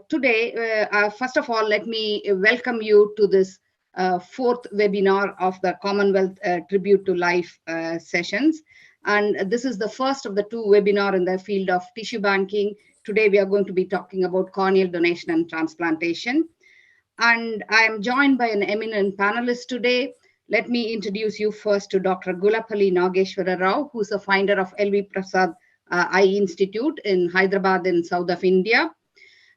Today, first of all, let me welcome you to this fourth webinar of the Commonwealth Tribute to Life sessions. And this is the first of the two webinars in the field of tissue banking. Today, we are going to be talking about corneal donation and transplantation. And I am joined by an eminent panelist today. Let me introduce you first to Dr. Gulapalli Nageshwara Rao, who's the founder of L.V. Prasad Eye Institute in Hyderabad in south of India.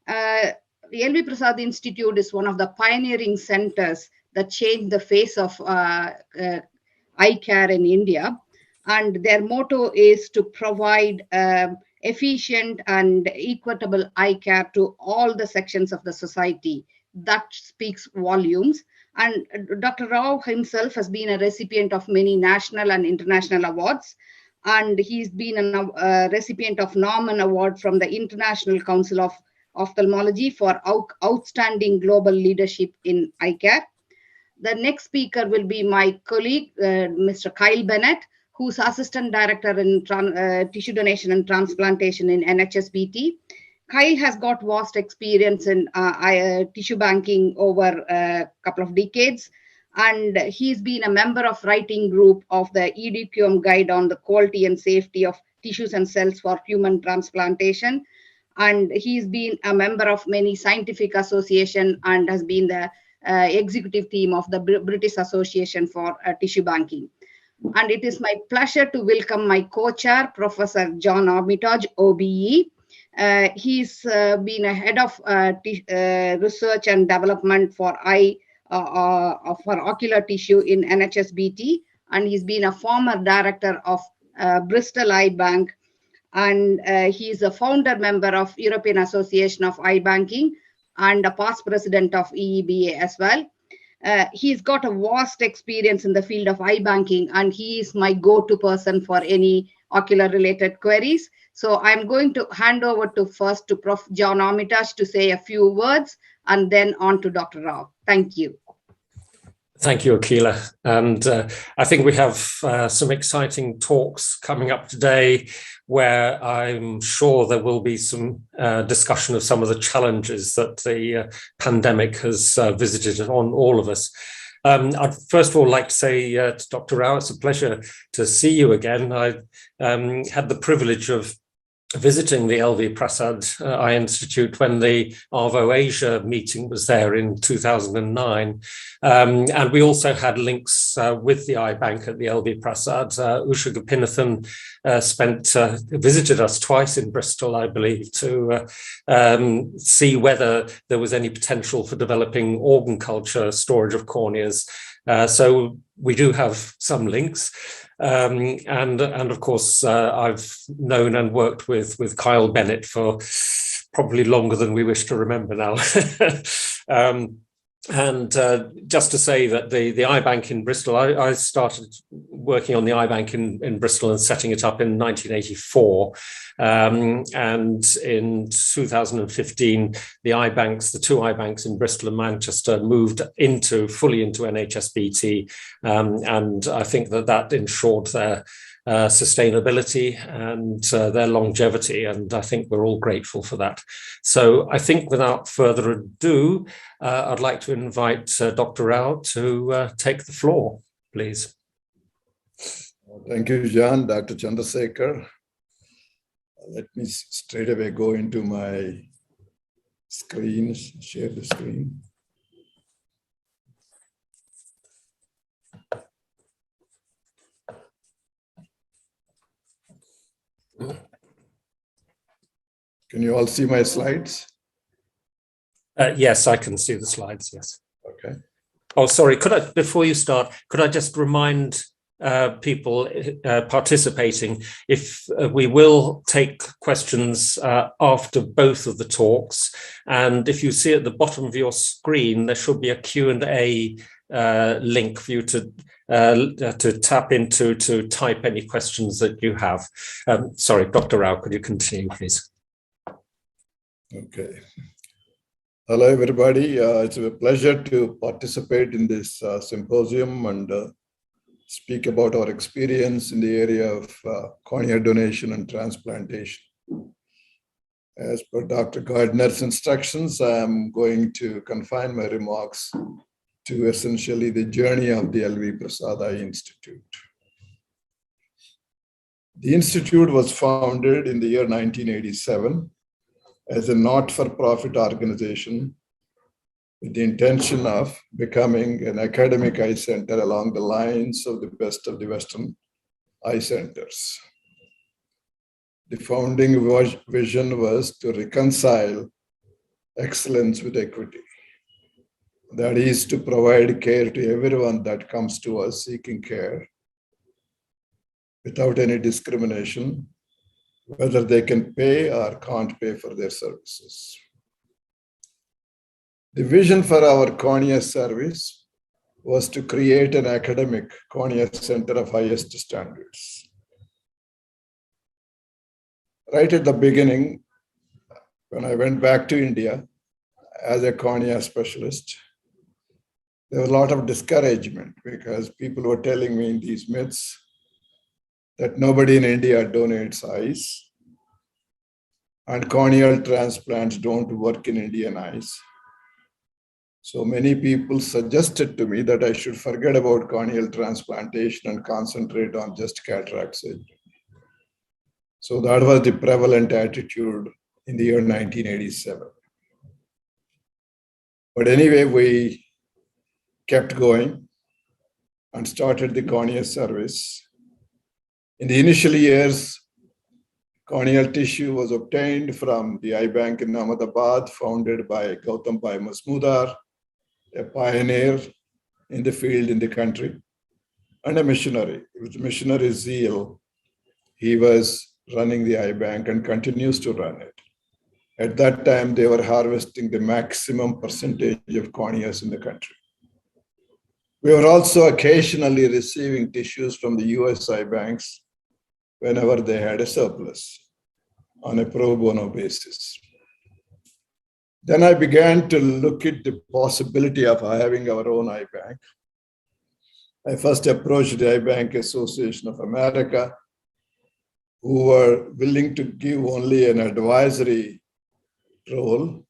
The L.V. Prasad Institute is one of the pioneering centers that changed the face of eye care in India. And their motto is to provide efficient and equitable eye care to all the sections of the society. That speaks volumes. And Dr. Rao himself has been a recipient of many national and international awards. And he's been a recipient of Norman Award from the International Council of Ophthalmology for outstanding global leadership in eye care. The next speaker will be my colleague, Mr. Kyle Bennett, who's Assistant Director in Tissue Donation and Transplantation in NHSBT. Kyle has got vast experience in tissue banking over a couple of decades, and he's been a member of writing group of the EDQM guide on the quality and safety of tissues and cells for human transplantation. And he's been a member of many scientific associations and has been the executive team of the British Association for Tissue Banking. And it is my pleasure to welcome my co-chair, Professor John Armitage, OBE. He's been a head of research and development for ocular tissue in NHSBT, and he's been a former director of Bristol Eye Bank, and he is a founder member of European Association of Eye Banking and a past president of EEBA as well. He's got a vast experience in the field of eye banking, and he is my go-to person for any ocular related queries. So I'm going to hand over first to Prof. John Armitage to say a few words, and then on to Dr. Rao. Thank you. Thank you, Akila. And I think we have some exciting talks coming up today where I'm sure there will be some discussion of some of the challenges that the pandemic has visited on all of us. I'd first of all like to say to Dr. Rao, it's a pleasure to see you again. I had the privilege of visiting the L.V. Prasad Eye Institute when the ARVO Asia meeting was there in 2009. And we also had links with the eye bank at the L.V. Prasad. Usha Gopinathan visited us twice in Bristol, I believe, to see whether there was any potential for developing organ culture storage of corneas. So we do have some links. And of course, I've known and worked with Kyle Bennett for probably longer than we wish to remember now. And just to say that the eye bank in Bristol, I started working on the eye bank in Bristol and setting it up in 1984. And in 2015, the two eye banks in Bristol and Manchester moved fully into NHSBT. And I think that ensured their sustainability and their longevity. And I think we're all grateful for that. So I think without further ado, I'd like to invite Dr. Rao to take the floor, please. Thank you, John. Dr. Chandrasekhar. Let me straight away go into my screen, share the screen. Can you all see my slides? Yes, I can see the slides, yes. Okay. Oh, sorry, before you start, could I just remind people participating, if we will take questions after both of the talks, and if you see at the bottom of your screen, there should be a Q&A link for you to tap into to type any questions that you have. Sorry, Dr. Rao, could you continue, please? Okay. Hello, everybody. It's a pleasure to participate in this symposium and speak about our experience in the area of corneal donation and transplantation. As per Dr. Gardner's instructions, I'm going to confine my remarks to essentially the journey of the L.V. Prasad Eye Institute. The Institute was founded in the year 1987 as a not-for-profit organization with the intention of becoming an academic eye center along the lines of the best of the Western eye centers. The founding vision was to reconcile excellence with equity. That is to provide care to everyone that comes to us seeking care without any discrimination, whether they can pay or can't pay for their services. The vision for our cornea service was to create an academic cornea center of highest standards. Right at the beginning, when I went back to India as a cornea specialist, there was a lot of discouragement because people were telling me these myths that nobody in India donates eyes and corneal transplants don't work in Indian eyes. So many people suggested to me that I should forget about corneal transplantation and concentrate on just cataract surgery. So that was the prevalent attitude in the year 1987. But anyway, we kept going and started the cornea service. In the initial years, corneal tissue was obtained from the eye bank in Ahmedabad, founded by Gautam Bhai Masmudar, a pioneer in the field in the country, and a missionary. With missionary zeal, he was running the eye bank and continues to run it. At that time, they were harvesting the maximum percentage of corneas in the country. We were also occasionally receiving tissues from the US eye banks whenever they had a surplus on a pro bono basis. Then I began to look at the possibility of having our own eye bank. I first approached the Eye Bank Association of America, who were willing to give only an advisory role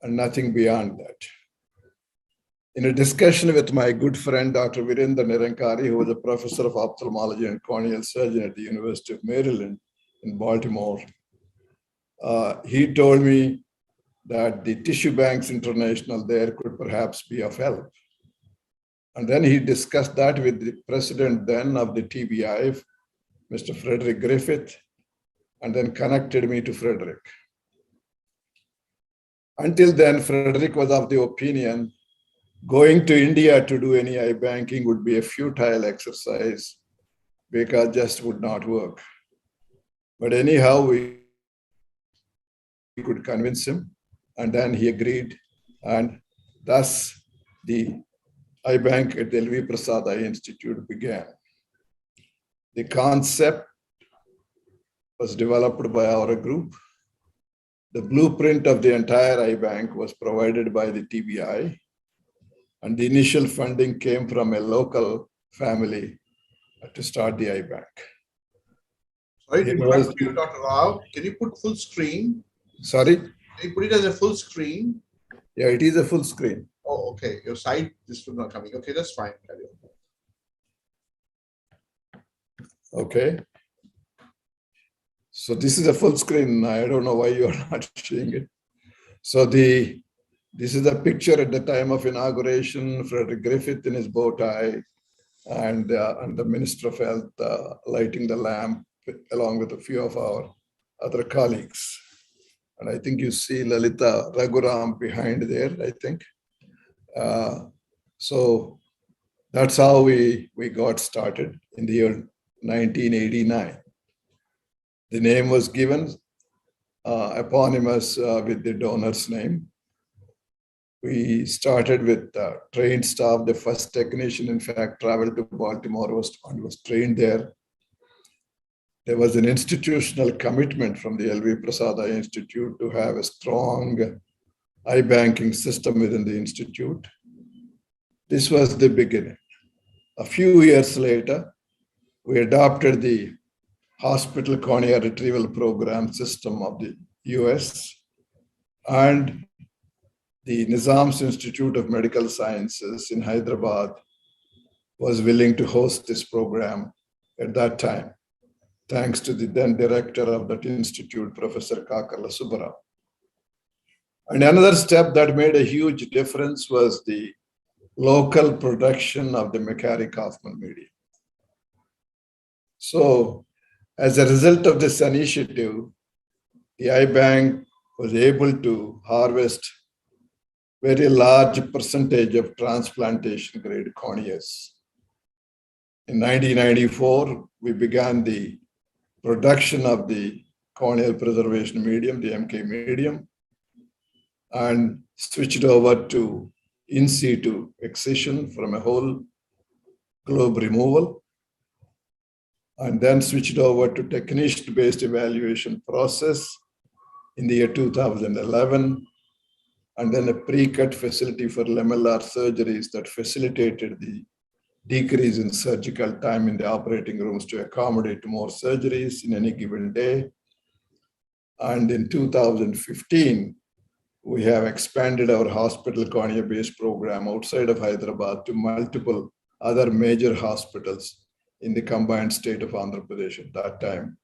and nothing beyond that. In a discussion with my good friend, Dr. Virendra Nirankari, who was a professor of ophthalmology and corneal surgeon at the University of Maryland in Baltimore, he told me that the Tissue Banks International there could perhaps be of help. And then he discussed that with the president then of the TBI, Mr. Frederick Griffith, and then connected me to Frederick. Until then, Frederick was of the opinion going to India to do any eye banking would be a futile exercise because just would not work. But anyhow, we could convince him, and then he agreed, and thus the eye bank at the L.V. Prasad Eye Institute began. The concept was developed by our group. The blueprint of the entire eye bank was provided by the TBI, and the initial funding came from a local family to start the eye bank. Sorry to interrupt you, Dr. Rao. Can you put full screen? Sorry? Can you put it as a full screen? Yeah, it is a full screen. Oh, okay. Your side, this was not coming. Okay, that's fine. Okay. So this is a full screen. I don't know why you are not seeing it. So this is a picture at the time of inauguration, Frederick Griffith in his bow tie, and the Minister of Health lighting the lamp along with a few of our other colleagues. And I think you see Lalita Raghuram behind there, I think. So that's how we got started in the year 1989. The name was given eponymous with the donor's name. We started with trained staff. The first technician, in fact, traveled to Baltimore and was trained there. There was an institutional commitment from the L.V. Prasad Eye Institute to have a strong eye banking system within the institute. This was the beginning. A few years later, we adopted the hospital cornea retrieval program system of the US, and the Nizam's Institute of Medical Sciences in Hyderabad was willing to host this program at that time, thanks to the then director of that institute, Professor Kakala Subbarao. And another step that made a huge difference was the local production of the McCarry-Kaufman medium. So as a result of this initiative, the eye bank was able to harvest very large percentage of transplantation grade corneas. In 1994, we began the production of the corneal preservation medium, the MK medium, and switched over to in situ excision from a whole globe removal, and then switched over to technician-based evaluation process in the year 2011, and then a pre-cut facility for lamellar surgeries that facilitated the decrease in surgical time in the operating rooms to accommodate more surgeries in any given day. And in 2015, we have expanded our hospital cornea-based program outside of Hyderabad to multiple other major hospitals in the combined state of Andhra Pradesh at that time,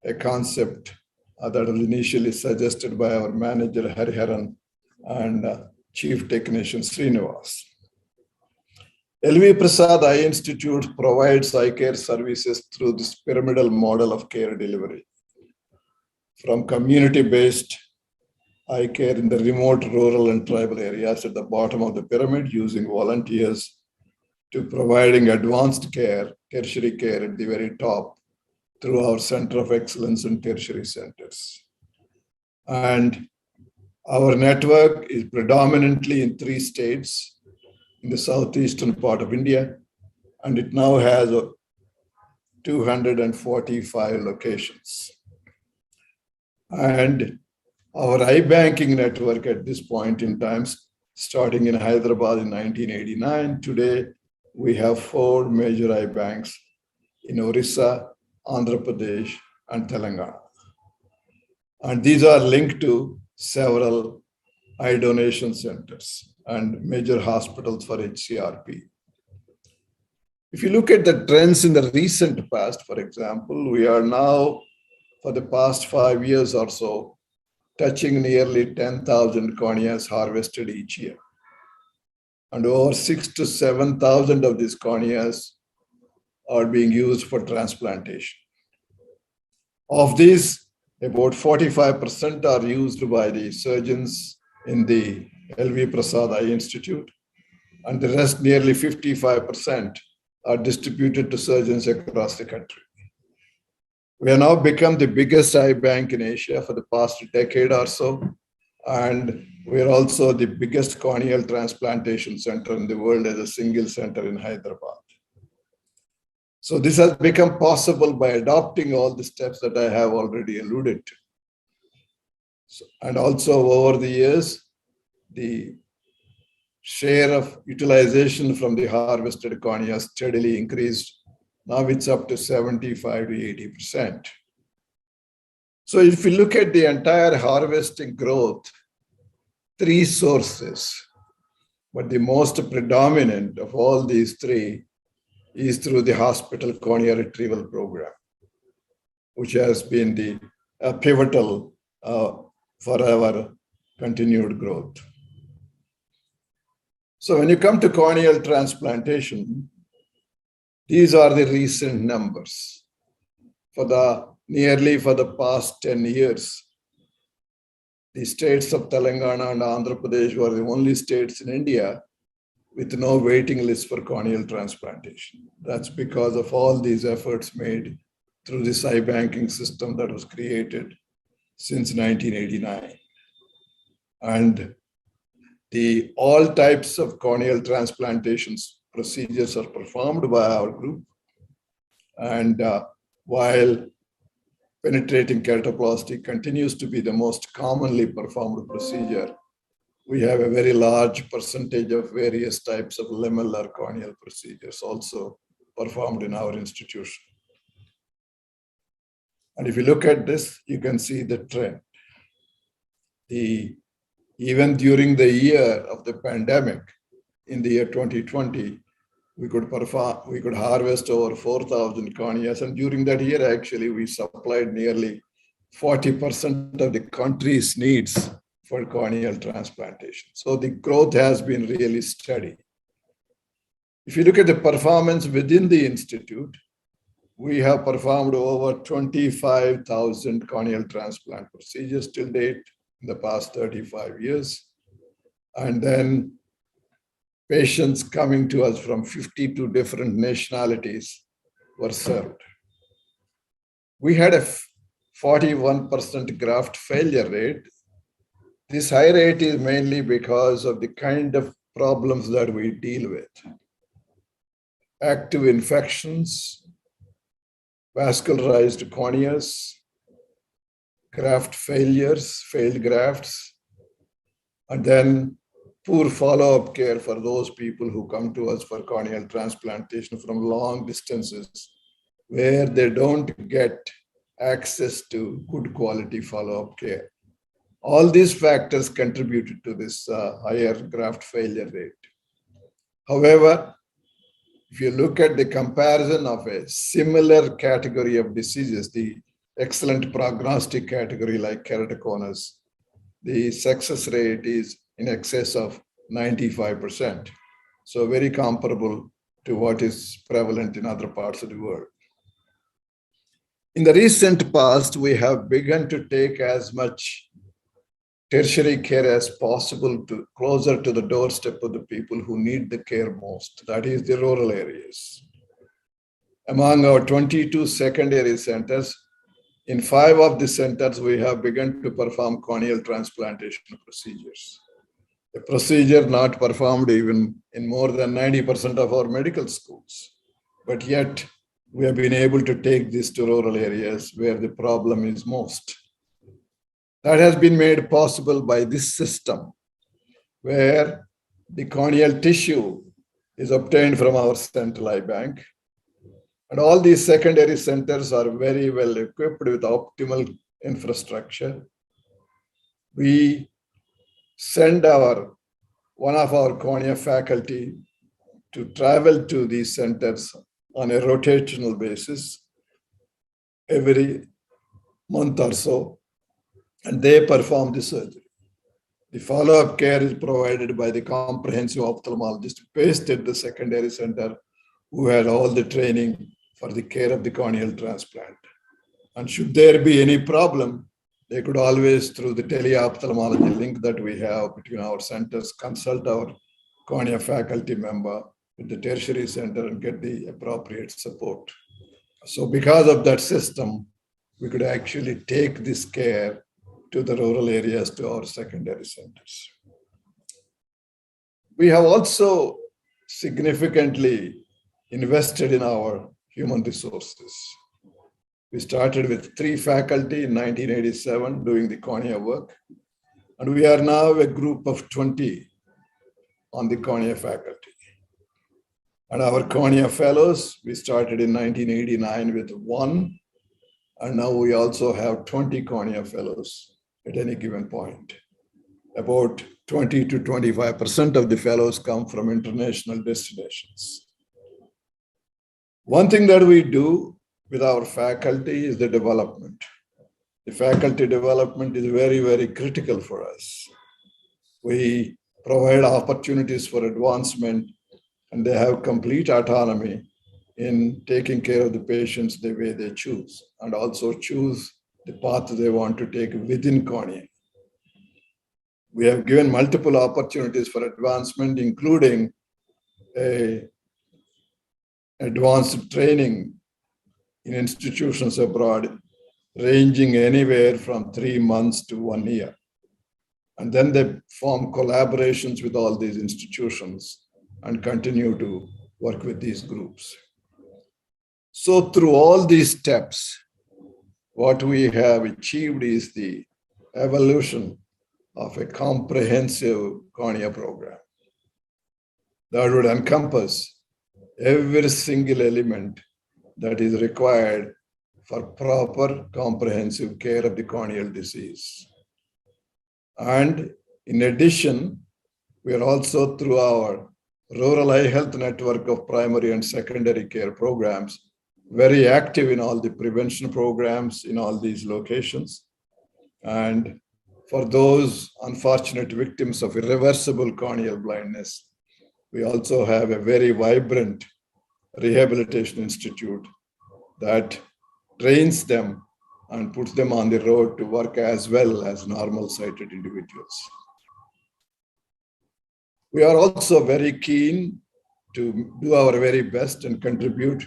a concept that was initially suggested by our manager Hariharan and chief technician Srinivas. LV Prasad Eye Institute provides eye care services through this pyramidal model of care delivery, from community-based eye care in the remote rural and tribal areas at the bottom of the pyramid using volunteers, to providing advanced care, tertiary care at the very top through our Center of Excellence and tertiary centers. And our network is predominantly in 3 states in the southeastern part of India, and it now has 245 locations. And our eye banking network at this point in time, starting in Hyderabad in 1989, today we have 4 major eye banks in Orissa, Andhra Pradesh, and Telangana. And these are linked to several eye donation centers and major hospitals for HCRP. If you look at the trends in the recent past, for example, we are now, for the past 5 years or so, touching nearly 10,000 corneas harvested each year. And over 6,000 to 7,000 of these corneas are being used for transplantation. Of these, about 45% are used by the surgeons in the LV Prasad Eye Institute, and the rest, nearly 55%, are distributed to surgeons across the country. We have now become the biggest eye bank in Asia for the past decade or so, and we are also the biggest corneal transplantation center in the world as a single center in Hyderabad. So this has become possible by adopting all the steps that I have already alluded to. And also over the years, the share of utilization from the harvested cornea steadily increased. Now it's up to 75 to 80%. So if you look at the entire harvesting growth, 3 sources, but the most predominant of all these 3 is through the hospital cornea retrieval program, which has been the pivotal for our continued growth. So when you come to corneal transplantation, these are the recent numbers. For the past 10 years, the states of Telangana and Andhra Pradesh were the only states in India with no waiting list for corneal transplantation. That's because of all these efforts made through this eye banking system that was created since 1989. And all types of corneal transplantations procedures are performed by our group. And while penetrating keratoplasty continues to be the most commonly performed procedure, we have a very large percentage of various types of lamellar corneal procedures also performed in our institution. And if you look at this, you can see the trend. Even during the year of the pandemic, in the year 2020, we could harvest over 4,000 corneas. And during that year, actually, we supplied nearly 40% of the country's needs for corneal transplantation. So the growth has been really steady. If you look at the performance within the institute, we have performed over 25,000 corneal transplant procedures till date in the past 35 years. And then patients coming to us from 52 different nationalities were served. We had a 41% graft failure rate. This high rate is mainly because of the kind of problems that we deal with. Active infections, vascularized corneas, graft failures, failed grafts, and then poor follow-up care for those people who come to us for corneal transplantation from long distances where they don't get access to good quality follow-up care. All these factors contributed to this higher graft failure rate. However, if you look at the comparison of a similar category of diseases, the excellent prognostic category like keratoconus, the success rate is in excess of 95%. So very comparable to what is prevalent in other parts of the world. In the recent past, we have begun to take as much tertiary care as possible to closer to the doorstep of the people who need the care most, that is the rural areas. Among our 22 secondary centers, in 5 of the centers, we have begun to perform corneal transplantation procedures. A procedure not performed even in more than 90% of our medical schools. But yet, we have been able to take this to rural areas where the problem is most. That has been made possible by this system, where the corneal tissue is obtained from our central eye bank. And all these secondary centers are very well equipped with optimal infrastructure. We send one of our cornea faculty to travel to these centers on a rotational basis every month or so, and they perform the surgery. The follow-up care is provided by the comprehensive ophthalmologist based at the secondary center who had all the training for the care of the corneal transplant. And should there be any problem, they could always, through the teleophthalmology link that we have between our centers, consult our cornea faculty member with the tertiary center and get the appropriate support. So because of that system, we could actually take this care to the rural areas, to our secondary centers. We have also significantly invested in our human resources. We started with 3 faculty in 1987 doing the cornea work, and we are now a group of 20 on the cornea faculty. And our cornea fellows, we started in 1989 with 1, and now we also have 20 cornea fellows at any given point. About 20 to 25% of the fellows come from international destinations. One thing that we do with our faculty is the development. The faculty development is very, very critical for us. We provide opportunities for advancement, and they have complete autonomy in taking care of the patients the way they choose, and also choose the path they want to take within cornea. We have given multiple opportunities for advancement, including advanced training in institutions abroad, ranging anywhere from 3 months to 1 year. And then they form collaborations with all these institutions and continue to work with these groups. So through all these steps, what we have achieved is the evolution of a comprehensive cornea program that would encompass every single element that is required for proper comprehensive care of the corneal disease. And in addition, we are also through our rural eye health network of primary and secondary care programs, very active in all the prevention programs in all these locations. And for those unfortunate victims of irreversible corneal blindness, we also have a very vibrant rehabilitation institute that trains them and puts them on the road to work as well as normal sighted individuals. We are also very keen to do our very best and contribute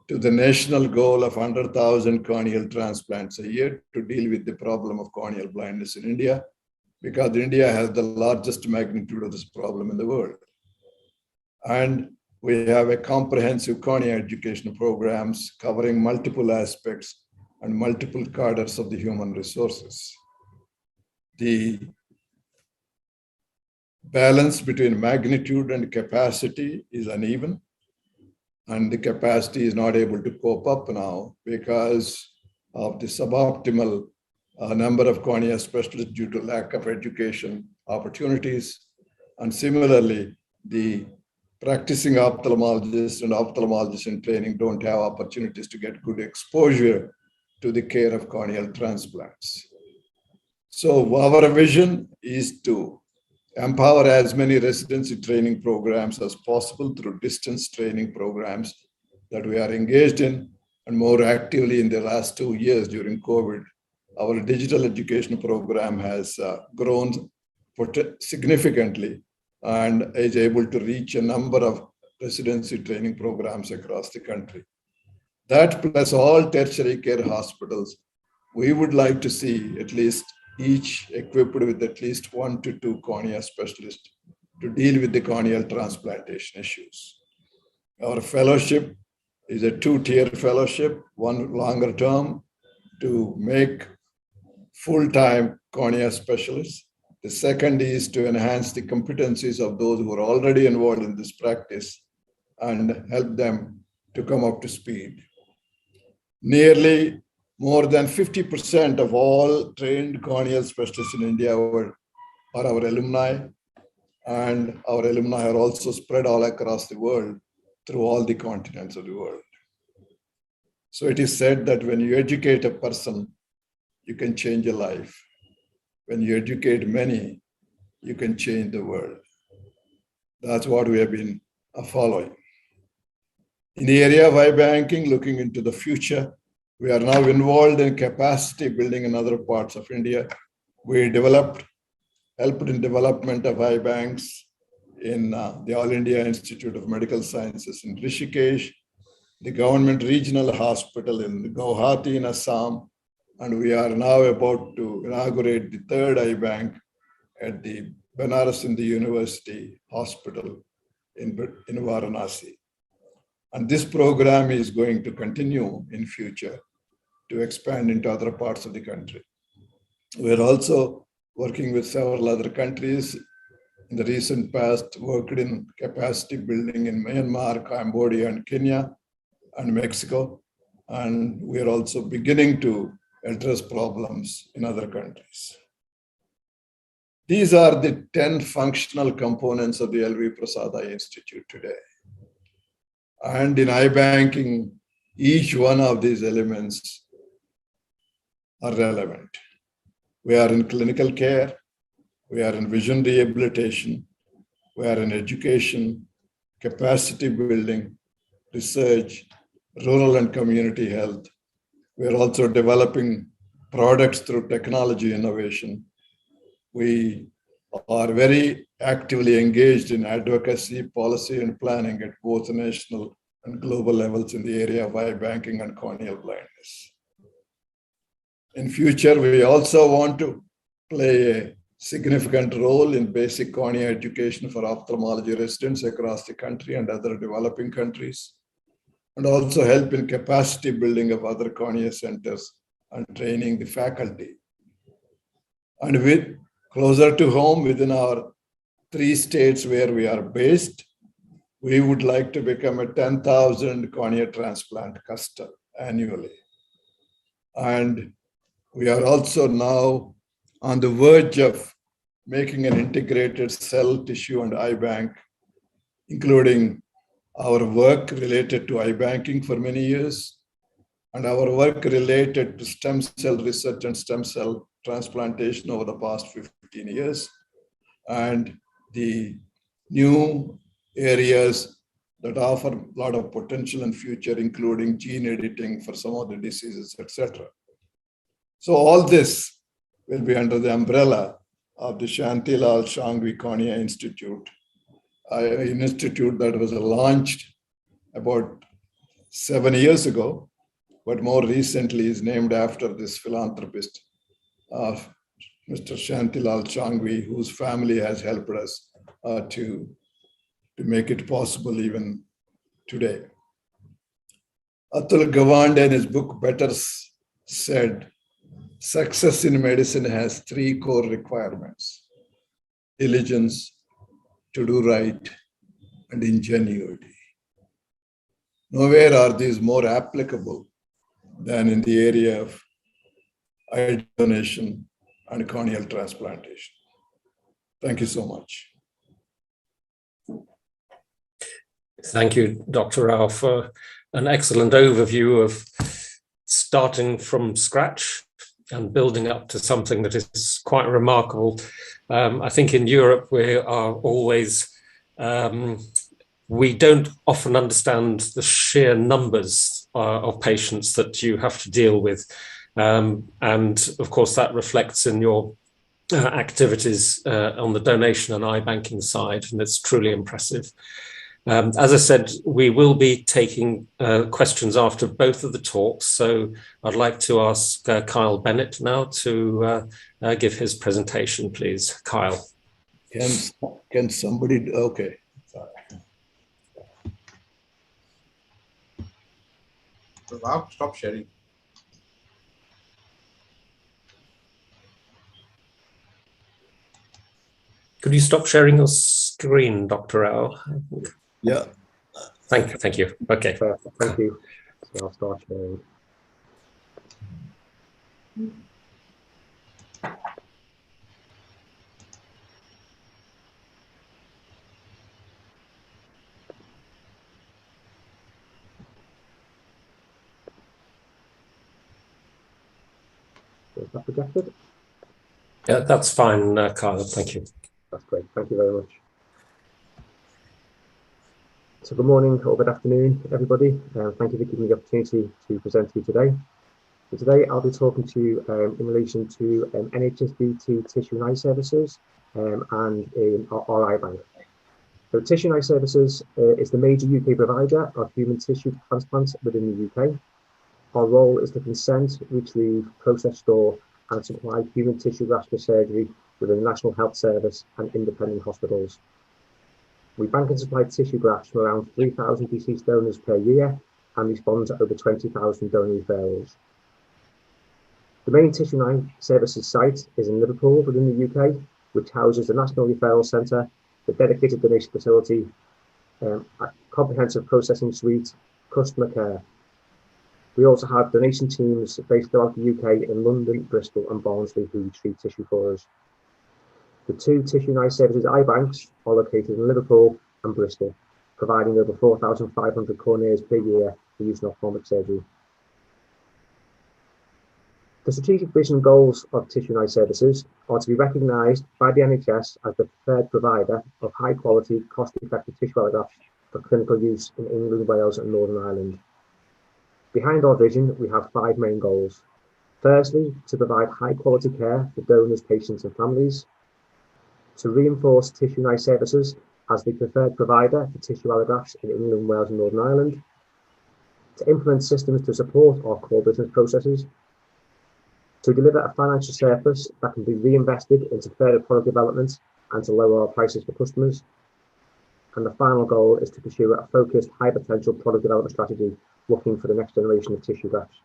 to the national goal of 100,000 corneal transplants a year to deal with the problem of corneal blindness in India, because India has the largest magnitude of this problem in the world. And we have a comprehensive cornea education programs covering multiple aspects and multiple cadres of the human resources. The balance between magnitude and capacity is uneven, and the capacity is not able to cope up now because of the suboptimal number of cornea specialists due to lack of education opportunities. And similarly, the practicing ophthalmologists and ophthalmologists in training don't have opportunities to get good exposure to the care of corneal transplants. So our vision is to empower as many residency training programs as possible through distance training programs that we are engaged in, and more actively in the last 2 years during COVID. Our digital education program has grown significantly and is able to reach a number of residency training programs across the country. That plus all tertiary care hospitals, we would like to see at least each equipped with at least 1 to 2 cornea specialists to deal with the corneal transplantation issues. Our fellowship is a 2-tier fellowship, one longer term to make full-time cornea specialists. The second is to enhance the competencies of those who are already involved in this practice and help them to come up to speed. Nearly more than 50% of all trained corneal specialists in India are our alumni, and our alumni are also spread all across the world through all the continents of the world. So it is said that when you educate a person, you can change a life. When you educate many, you can change the world. That's what we have been following. In the area of eye banking, looking into the future, we are now involved in capacity building in other parts of India. We helped in development of eye banks in the All India Institute of Medical Sciences in Rishikesh, the government regional hospital in Guwahati in Assam, and we are now about to inaugurate the 3rd eye bank at the Banaras Hindu University Hospital in Varanasi. And this program is going to continue in future to expand into other parts of the country. We're also working with several other countries. In the recent past, worked in capacity building in Myanmar, Cambodia, and Kenya, and Mexico. And we're also beginning to address problems in other countries. These are the 10 functional components of the L.V. Prasad Eye Institute today. And in eye banking, each one of these elements are relevant. We are in clinical care, we are in vision rehabilitation, we are in education, capacity building, research, rural and community health. We are also developing products through technology innovation. We are very actively engaged in advocacy, policy, and planning at both national and global levels in the area of eye banking and corneal blindness. In future, we also want to play a significant role in basic cornea education for ophthalmology residents across the country and other developing countries, and also help in capacity building of other cornea centers and training the faculty. And with closer to home, within our 3 states where we are based, we would like to become a 10,000 cornea transplant cluster annually. And we are also now on the verge of making an integrated cell, tissue, and eye bank, including our work related to eye banking for many years, and our work related to stem cell research and stem cell transplantation over the past 15 years, and the new areas that offer a lot of potential and future, including gene editing for some of the diseases, etc. So all this will be under the umbrella of the Shantilal Shangvi Cornea Institute, an institute that was launched about 7 years ago, but more recently is named after this philanthropist, Mr. Shantilal Shangvi, whose family has helped us to make it possible even today. Atul Gawande in his book Better said, success in medicine has 3 core requirements: diligence, to do right, and ingenuity. Nowhere are these more applicable than in the area of eye donation and corneal transplantation. Thank you so much. Thank you, Dr. Rao, for an excellent overview of starting from scratch and building up to something that is quite remarkable. I think in Europe we are always, we don't often understand the sheer numbers of patients that you have to deal with. And of course that reflects in your activities on the donation and eye banking side, and it's truly impressive. As I said, we will be taking questions after both of the talks, so I'd like to ask Kyle Bennett now to give his presentation, please. Kyle. Can somebody, okay. Sorry. Wow, stop sharing. Could you stop sharing your screen, Dr. Rao? Yeah. Thank you. Okay. Perfect. Thank you. So I'll start sharing. Is that projected? Yeah, that's fine, Kyle. Thank you. That's great. Thank you very much. So good morning or good afternoon, everybody. Thank you for giving me the opportunity to present to you today. So today I'll be talking to you in relation to NHSBT tissue and eye services and in our eye bank. So Tissue and Eye Services is the major UK provider of human tissue transplants within the UK. Our role is to consent, retrieve, process, store and supply human tissue grafts for surgery within the National Health Service and independent hospitals. We bank and supply tissue grafts from around 3,000 deceased donors per year and respond to over 20,000 donor referrals. The main Tissue and Eye Services site is in Liverpool within the UK, which houses the National Referral Centre, the dedicated donation facility, a comprehensive processing suite, customer care. We also have donation teams based throughout the UK in London, Bristol and Barnsley who retrieve tissue for us. The 2 Tissue and Eye Services eye banks are located in Liverpool and Bristol, providing over 4,500 corneas per year for use in ophthalmic surgery. The strategic vision and goals of Tissue and Eye Services are to be recognised by the NHS as the preferred provider of high quality, cost-effective tissue allografts for clinical use in England, Wales and Northern Ireland. Behind our vision, we have 5 main goals. Firstly, to provide high quality care for donors, patients and families. To reinforce Tissue and Eye Services as the preferred provider for tissue allografts in England, Wales and Northern Ireland. To implement systems to support our core business processes. To deliver a financial surplus that can be reinvested into further product development and to lower our prices for customers. And the final goal is to pursue a focused, high potential product development strategy looking for the next generation of tissue grafts.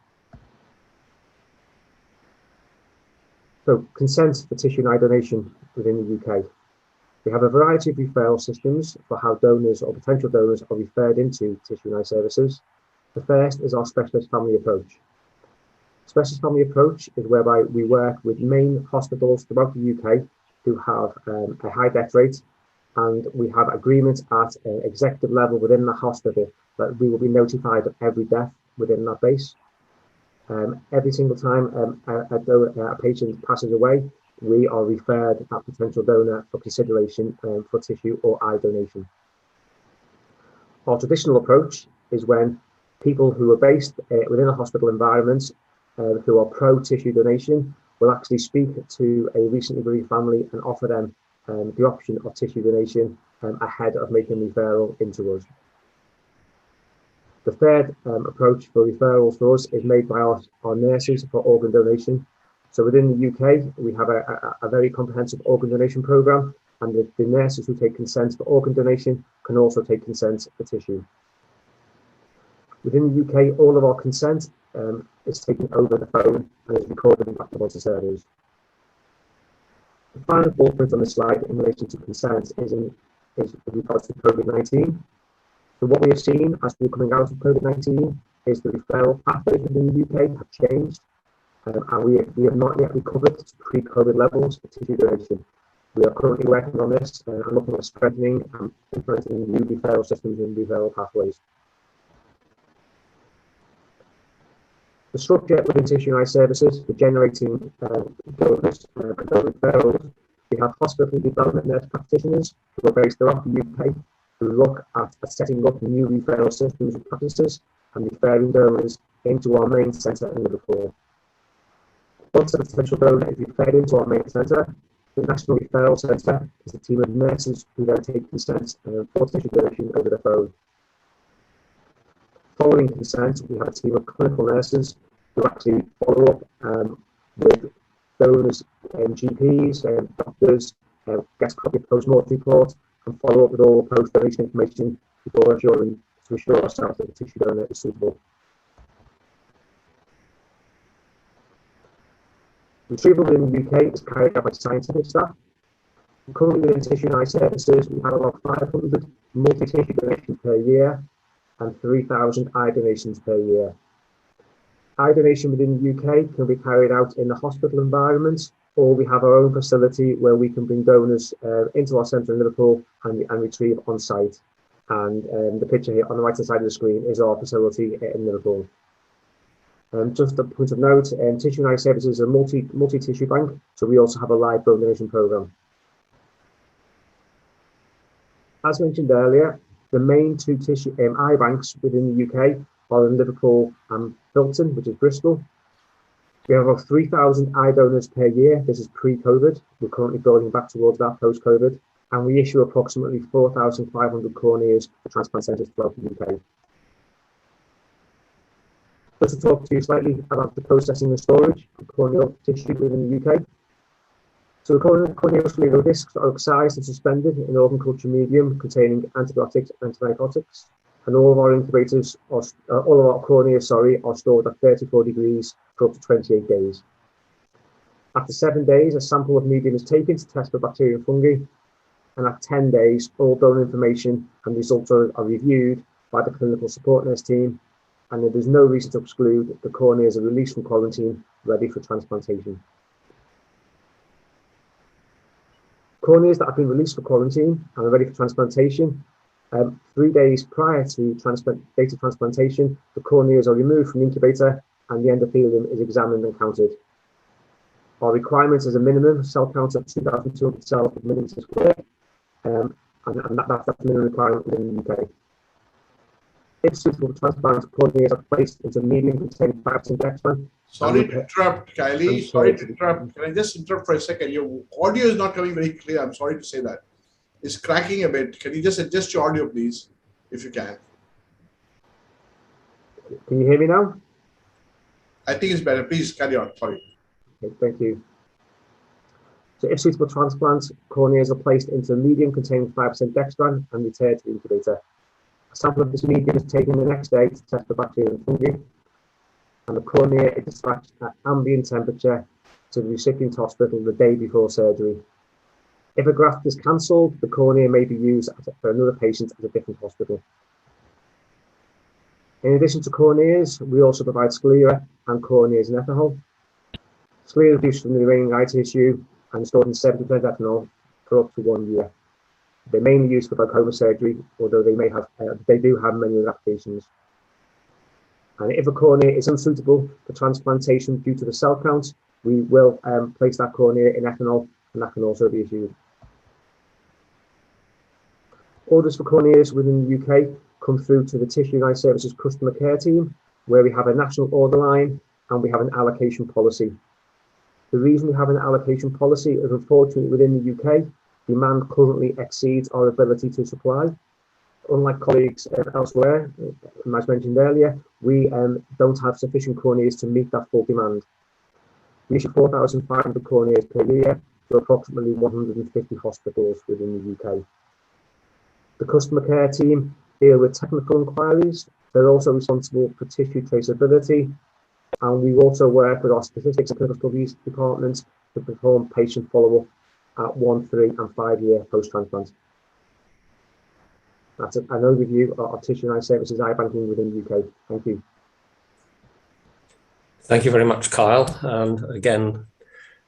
So consent for tissue and eye donation within the UK. We have a variety of referral systems for how donors or potential donors are referred into Tissue and Eye Services. The first is our specialist family approach. Specialist family approach is whereby we work with main hospitals throughout the UK who have a high death rate, and we have agreement at an executive level within the hospital that we will be notified of every death within that base. Every single time a patient passes away, we are referred that potential donor for consideration for tissue or eye donation. Our traditional approach is when people who are based within a hospital environment who are pro-tissue donation will actually speak to a recently bereaved family and offer them the option of tissue donation ahead of making referral into us. The third approach for referrals for us is made by our nurses for organ donation. So within the UK, we have a very comprehensive organ donation programme, and the nurses who take consent for organ donation can also take consent for tissue. Within the UK, all of our consent is taken over the phone and is recorded in back of servers. The final bullet point on the slide in relation to consent is with regards to COVID-19. So what we have seen as we're coming out of COVID-19 is the referral pathways within the UK have changed, and we have not yet recovered to pre-COVID levels for tissue donation. We are currently working on this and looking at strengthening and implementing new referral systems and referral pathways. The structure within Tissue and Eye Services for generating donors and referrals, we have hospital development nurse practitioners who are based throughout the UK who look at setting up new referral systems and practices and referring donors into our main centre in Liverpool. Once a potential donor is referred into our main centre, the National Referral Centre is a team of nurses who then take consent for tissue donation over the phone. Following consent, we have a team of clinical nurses who actually follow up with donors and GPs and doctors, get a copy of post-mortem report, and follow up with all post-donation information before to assure ourselves that the tissue donor is suitable. Retrieval in the UK is carried out by scientific staff. Currently within Tissue and Eye Services, we have about 500 multi-tissue donations per year and 3,000 eye donations per year. Eye donation within the UK can be carried out in the hospital environment, or we have our own facility where we can bring donors into our centre in Liverpool and retrieve on site. And the picture here on the right hand side of the screen is our facility in Liverpool. Just a point of note, Tissue and Eye Services is a multi-tissue bank, so we also have a live bone donation programme. As mentioned earlier, the main two tissue eye banks within the UK are in Liverpool and Filton, which is Bristol. We have about 3,000 eye donors per year. This is pre-COVID. We're currently building back towards that post-COVID. And we issue approximately 4,500 corneas for transplant centres throughout the UK. Just to talk to you slightly about the processing and storage of corneal tissue within the UK. So the corneal spherical discs are excised and suspended in organ culture medium containing antibiotics and antibiotics. And all of our incubators, all of our corneas, are stored at 34 degrees for up to 28 days. After 7 days, a sample of medium is taken to test for bacteria and fungi. And at 10 days, all donor information and results are reviewed by the clinical support nurse team. And if there's no reason to exclude, the corneas are released from quarantine, ready for transplantation. Corneas that have been released for quarantine and are ready for transplantation, 3 days prior to data transplantation, the corneas are removed from the incubator and the endothelium is examined and counted. Our requirement is a minimum cell count of 2,200 cells per millimetre square, and that's the minimum requirement within the UK. If suitable transplant, corneas are placed into medium containing 5% dextran. Sorry to interrupt, Kylie. Sorry to interrupt. Can I just interrupt for a second? Your audio is not coming very clear. I'm sorry to say that. It's cracking a bit. Can you just adjust your audio, please, if you can? Can you hear me now? I think it's better. Please carry on. Sorry. Okay, thank you. So if suitable transplants, corneas are placed into a medium containing 5% dextran and returned to the incubator. A sample of this medium is taken the next day to test for bacteria and fungi, and the cornea is dispatched at ambient temperature to the recipient hospital the day before surgery. If a graft is cancelled, the cornea may be used for another patient at a different hospital. In addition to corneas, we also provide sclera and corneas in ethanol. Sclera is produced from the remaining eye tissue, and stored in 70% ethanol for up to 1 year. They're mainly used for glaucoma surgery, although they do have many other applications. And if a cornea is unsuitable for transplantation due to the cell count, we will place that cornea in ethanol, and that can also be issued. Orders for corneas within the UK come through to the Tissue United Services customer care team, where we have a national order line and we have an allocation policy. The reason we have an allocation policy is, unfortunately, within the UK, demand currently exceeds our ability to supply. Unlike colleagues elsewhere, as mentioned earlier, we don't have sufficient corneas to meet that full demand. We issue 4,500 corneas per year to approximately 150 hospitals within the UK. The customer care team deal with technical inquiries. They're also responsible for tissue traceability, and we also work with our statistics and clinical studies departments to perform patient follow-up at 1, 3 and 5 year post-transplant. That's an overview of Tissue United Services iBanking within the UK. Thank you. Thank you very much, Kyle. And again,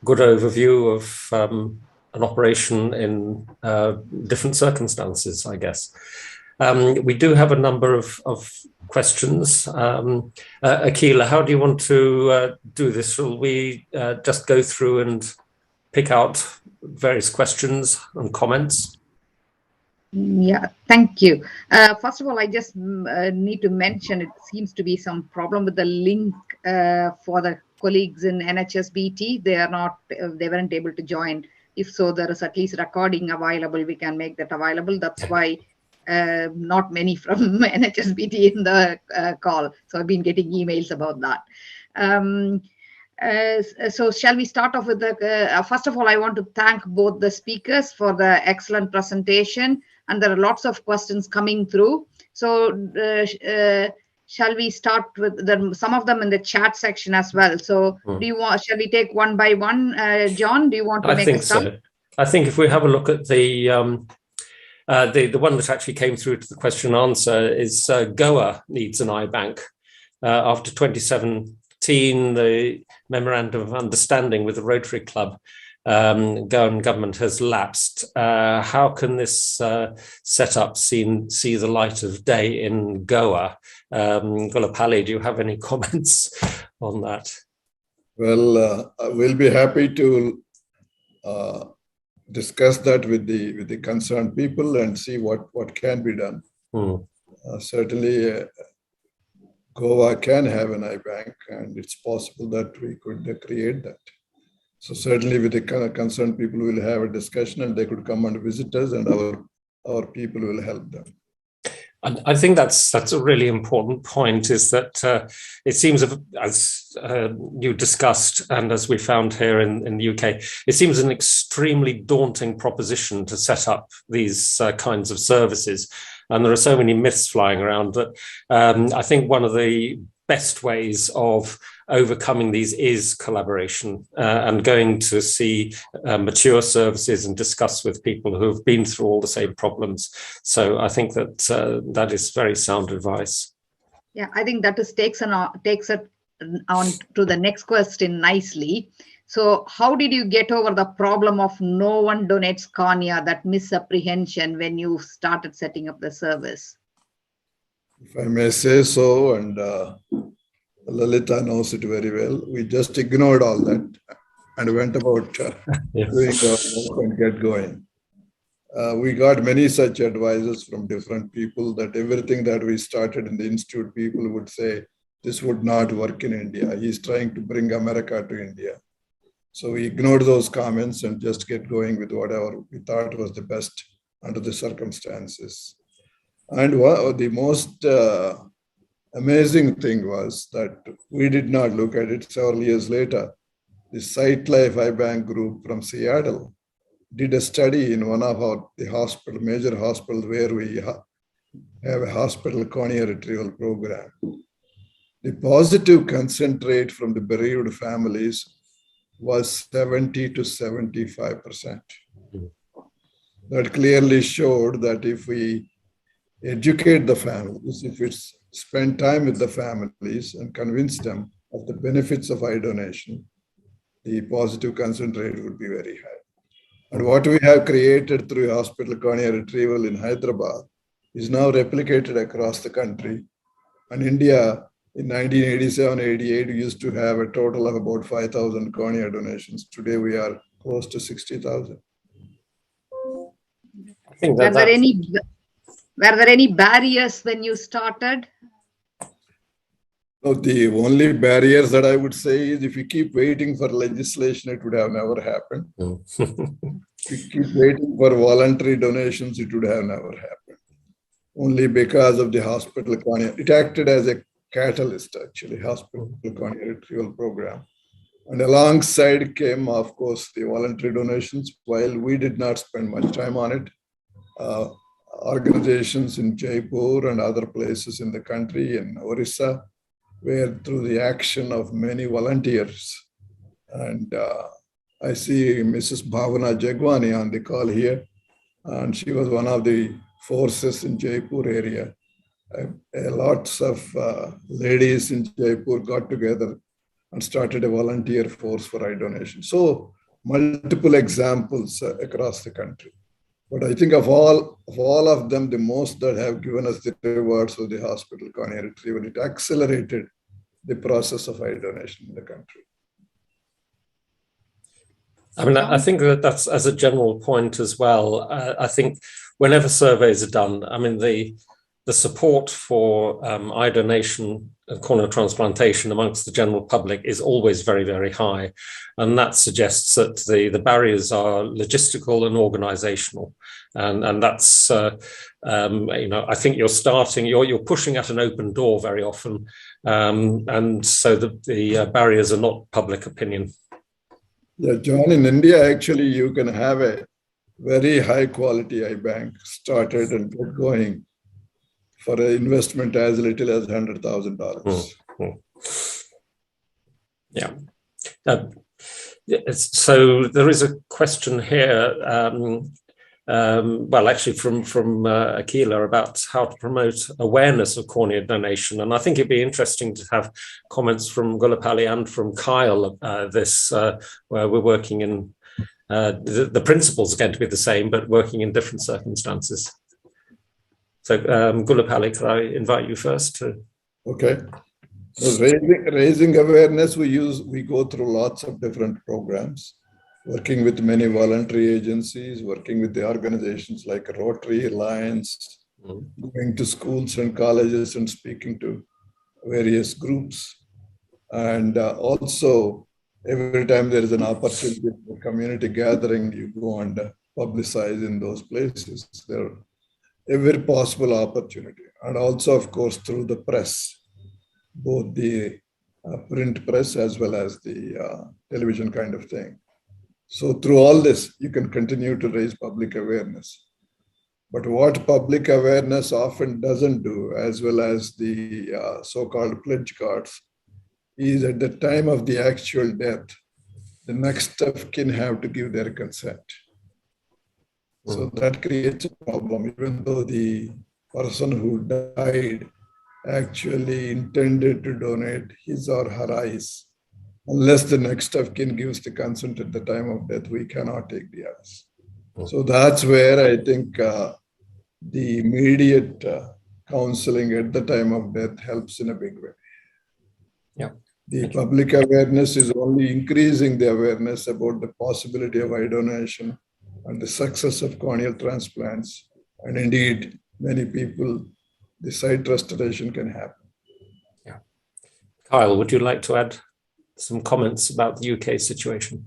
good overview of an operation in different circumstances, I guess. We do have a number of questions. Akila, how do you want to do this? Will we just go through and pick out various questions and comments? Yeah, thank you. First of all, I just need to mention it seems to be some problem with the link for the colleagues in NHSBT. They weren't able to join. If so, there is at least recording available. We can make that available. That's why not many from NHSBT in the call. So I've been getting emails about that. So shall we start off with the, first of all, I want to thank both the speakers for the excellent presentation, and there are lots of questions coming through. So shall we start with some of them in the chat section as well? So shall we take one by one? John, do you want to make a start? So. I think if we have a look at the one that actually came through to the question and answer is Goa needs an iBank. After 2017, the memorandum of understanding with the Rotary Club, Goan government has lapsed. How can this setup see the light of day in Goa? Golapalli, do you have any comments on that? Well, we'll be happy to discuss that with the concerned people and see what can be done. Certainly, Goa can have an iBank, and it's possible that we could create that. So certainly, with the concerned people, we'll have a discussion, and they could come and visit us, and our people will help them. And I think that's a really important point, is that it seems, as you discussed and as we found here in the UK, it seems an extremely daunting proposition to set up these kinds of services. And there are so many myths flying around that I think one of the best ways of overcoming these is collaboration and going to see mature services and discuss with people who have been through all the same problems. So I think that that is very sound advice. Yeah, I think that takes it on to the next question nicely. So how did you get over the problem of no one donates cornea, that misapprehension, when you started setting up the service? If I may say so, and Lalita knows it very well, we just ignored all that and went about doing our work and get going. We got many such advices from different people that everything that we started in the institute, people would say, this would not work in India. He's trying to bring America to India. So we ignored those comments and just get going with whatever we thought was the best under the circumstances. And the most amazing thing was that we did not look at it several years later. The Sight Life iBank group from Seattle did a study in one of the major hospitals where we have a hospital cornea retrieval program. The positive consent rate from the bereaved families was 70 to 75%. That clearly showed that if we educate the families, if we spend time with the families and convince them of the benefits of eye donation, the positive consent rate would be very high. And what we have created through hospital cornea retrieval in Hyderabad is now replicated across the country. And India in 1987-88 we used to have a total of about 5,000 cornea donations. Today we are close to 60,000. I think were there any barriers when you started? No, the only barriers that I would say is if you keep waiting for legislation, it would have never happened. If you keep waiting for voluntary donations, it would have never happened. Only because of the hospital cornea. It acted as a catalyst, actually, hospital cornea retrieval program. And alongside came, of course, the voluntary donations. While we did not spend much time on it, organizations in Jaipur and other places in the country, in Orissa, where through the action of many volunteers, and I see Mrs. Bhavana Jagwani on the call here, and she was one of the forces in Jaipur area. Lots of ladies in Jaipur got together and started a volunteer force for eye donation. So multiple examples across the country. But I think of all of them, the most that have given us the rewards of the hospital cornea retrieval, it accelerated the process of eye donation in the country. I mean, I think that's as a general point as well. I think whenever surveys are done, I mean, the support for eye donation and corneal transplantation amongst the general public is always very, very high. And that suggests that the barriers are logistical and organizational. And that's, I think you're pushing at an open door very often. And so the barriers are not public opinion. Yeah, John, in India, actually, you can have a very high quality eye bank started and get going for an investment as little as $100,000. Yeah. So there is a question here, well, actually from Akila about how to promote awareness of cornea donation. And I think it'd be interesting to have comments from Gulapalli and from Kyle, where we're working in, the principles are going to be the same, but working in different circumstances. So Gulapalli, could I invite you first to? Okay. So raising awareness, we go through lots of different programs, working with many voluntary agencies, working with the organizations like Rotary, Alliance, going to schools and colleges and speaking to various groups. And also, every time there is an opportunity for community gathering, you go and publicize in those places. There are every possible opportunity. And also, of course, through the press, both the print press as well as the television kind of thing. So through all this, you can continue to raise public awareness. But what public awareness often doesn't do, as well as the so-called pledge cards, is at the time of the actual death, the next of kin have to give their consent. So that creates a problem, even though the person who died actually intended to donate his or her eyes. Unless the next of kin gives the consent at the time of death, we cannot take the eyes. So that's where I think the immediate counseling at the time of death helps in a big way. Yeah. The public awareness is only increasing the awareness about the possibility of eye donation and the success of corneal transplants. And indeed, many people, the sight restoration can happen. Yeah. Kyle, would you like to add some comments about the UK situation?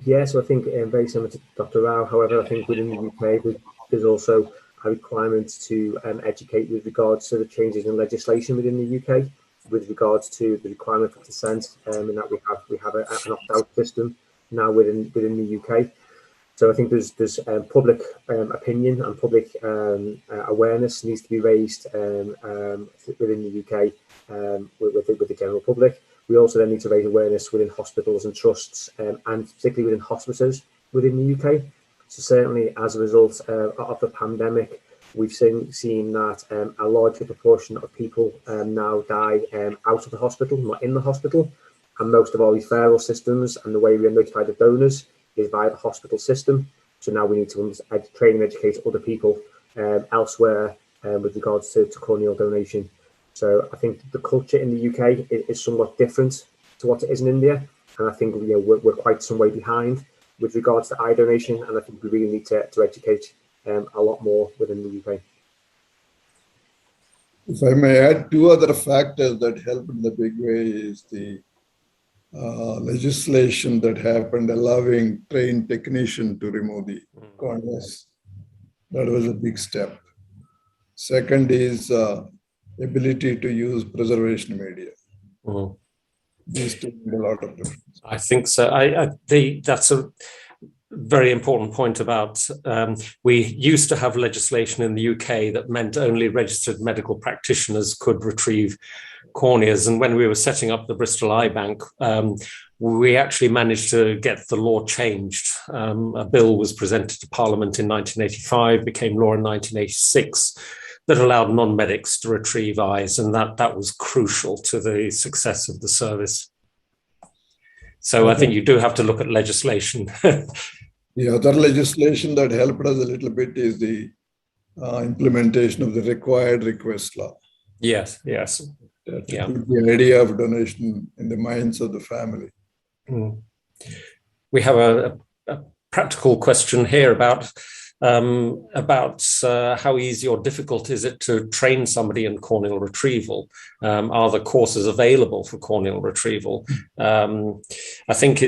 Yeah, so I think very similar to Dr. Rao. However, I think within the UK, there's also a requirement to educate with regards to the changes in legislation within the UK, with regards to the requirement for consent, and that we have an opt-out system now within the UK. So I think there's public opinion and public awareness needs to be raised within the UK with the general public. We also then need to raise awareness within hospitals and trusts, and particularly within hospices within the UK. So certainly as a result of the pandemic, we've seen that a larger proportion of people now die out of the hospital, not in the hospital. And most of our referral systems and the way we are notified of donors is via the hospital system. So now we need to train and educate other people elsewhere with regards to corneal donation. So I think the culture in the UK is somewhat different to what it is in India. And I think we're quite some way behind with regards to eye donation. And I think we really need to educate a lot more within the UK. If I may add, two other factors that helped in the big way is the legislation that happened allowing trained technician to remove the corneas. That was a big step. Second is ability to use preservation media. Mm. These two made a lot of difference. I think so. That's a very important point about we used to have legislation in the UK that meant only registered medical practitioners could retrieve corneas. And when we were setting up the Bristol Eye Bank, we actually managed to get the law changed. A bill was presented to Parliament in 1985, became law in 1986, that allowed non-medics to retrieve eyes, and that was crucial to the success of the service. So I think you do have to look at legislation. The other legislation that helped us a little bit is the implementation of the required request law. Yes. To put the idea of donation in the minds of the family. Mm. We have a practical question here about how easy or difficult is it to train somebody in corneal retrieval? Are the courses available for corneal retrieval? I think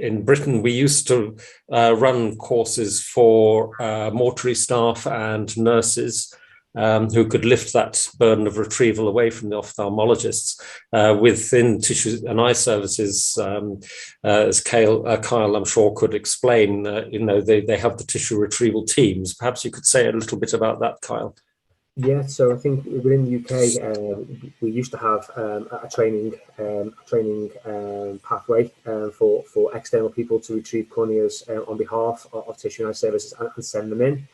in Britain, we used to run courses for mortuary staff and nurses who could lift that burden of retrieval away from the ophthalmologists. Within tissue and eye services, as Kyle, I'm sure, could explain, they have the tissue retrieval teams. Perhaps you could say a little bit about that, Kyle. Yeah, so I think within the UK, we used to have a training pathway for external people to retrieve corneas on behalf of tissue and eye services and send them in.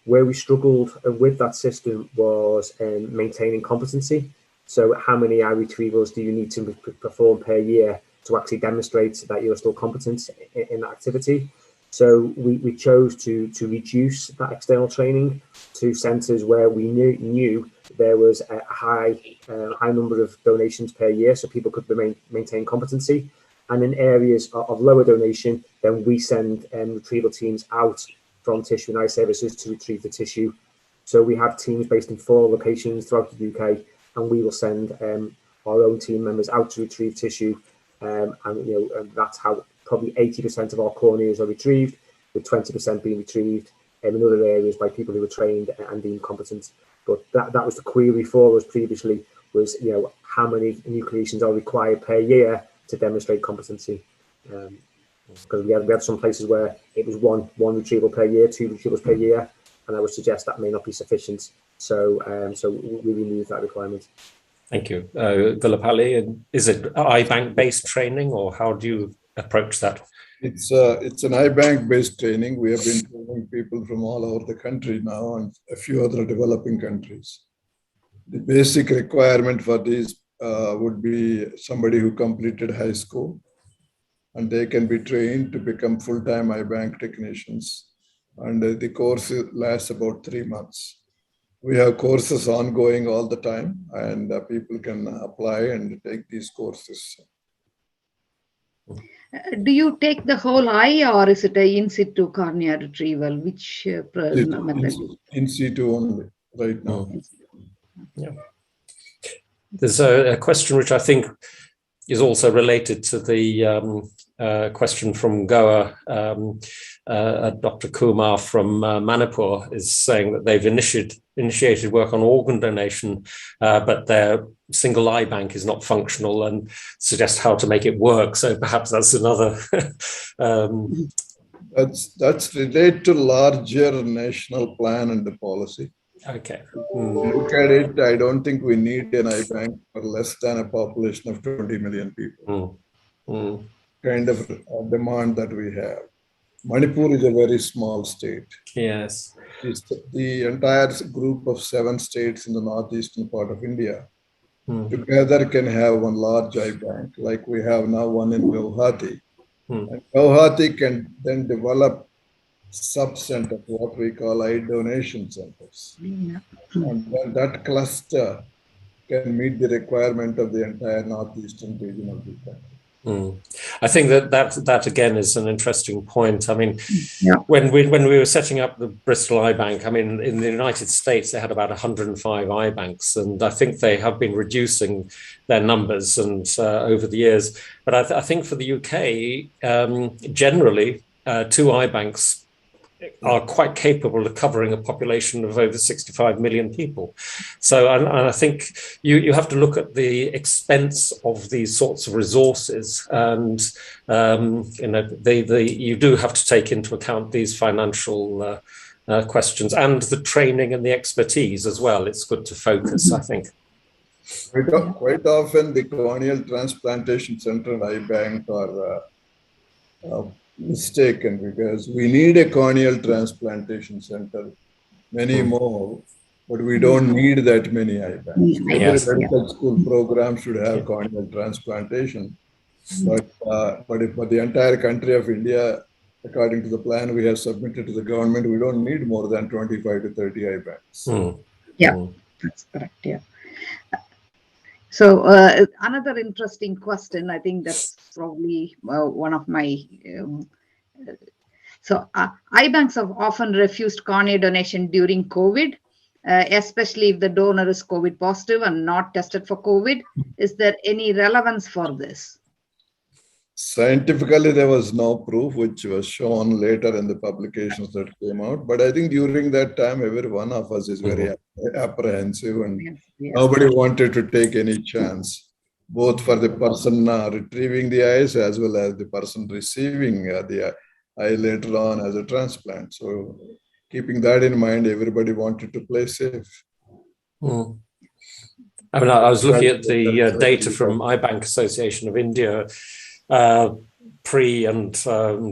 Where we struggled with that system was maintaining competency. So how many eye retrievals do you need to perform per year to actually demonstrate that you're still competent in that activity? So we chose to reduce that external training to centres where we knew there was a high number of donations per year, so people could maintain competency. And in areas of lower donation, then we send retrieval teams out from tissue and eye services to retrieve the tissue. So we have teams based in 4 locations throughout the UK, and we will send our own team members out to retrieve tissue. And that's how probably 80% of our corneas are retrieved, with 20% being retrieved in other areas by people who are trained and deemed competent. But that was the query for us previously, was how many enucleations are required per year to demonstrate competency. Because we had some places where it was one retrieval per year, 2 retrievals per year, and I would suggest that may not be sufficient. So we remove that requirement. Thank you. Gulapalli, is it iBank based training, or how do you approach that? It's an iBank based training. We have been training people from all over the country now and a few other developing countries. The basic requirement for these would be somebody who completed high school, and they can be trained to become full-time iBank technicians. And the course lasts about 3 months. We have courses ongoing all the time, and people can apply and take these courses. Do you take the whole eye, or is it a in situ cornea retrieval? Which method? In situ only right now. Yeah. There's a question which I think is also related to the question from Goa. Dr. Kumar from Manipur is saying that they've initiated work on organ donation, but their single eye bank is not functional, and suggest how to make it work. So perhaps that's another. That's related to larger national plan and the policy. Okay. Look at it. I don't think we need an eye bank for less than a population of 20 million people. Kind of demand that we have. Manipur is a very small state. Yes. It's the entire group of 7 states in the northeastern part of India together can have one large eye bank, like we have now one in Guwahati. And Guwahati can then develop sub-centers, what we call eye donation centers. And then that cluster can meet the requirement of the entire northeastern region of the country. I think that again is an interesting point. I mean, when we were setting up the Bristol Eye Bank, I mean, in the United States they had about 105 eye banks, and I think they have been reducing their numbers and over the years. But I think for the UK, generally, 2 eye banks are quite capable of covering a population of over 65 million people. So, and I think you have to look at the expense of these sorts of resources, and you do have to take into account these financial questions and the training and the expertise as well. It's good to focus, I think. Quite often, the Corneal Transplantation Center and Eye Bank are mistaken, because we need a corneal transplantation center, many more, but we don't need that many eye banks. Every medical school program should have corneal transplantation, but for the entire country of India, according to the plan we have submitted to the government, we don't need more than 25 to 30 eye banks. That's correct. So another interesting question, I think that's probably one of my, eye banks have often refused cornea donation during COVID, especially if the donor is COVID positive and not tested for COVID. Is there any relevance for this? Scientifically, there was no proof, which was shown later in the publications that came out. But I think during that time, every one of us is very apprehensive, and nobody wanted to take any chance, both for the person retrieving the eyes as well as the person receiving the eye later on as a transplant. So keeping that in mind, everybody wanted to play safe. I mean, I was looking at the data from Eye Bank Association of India pre and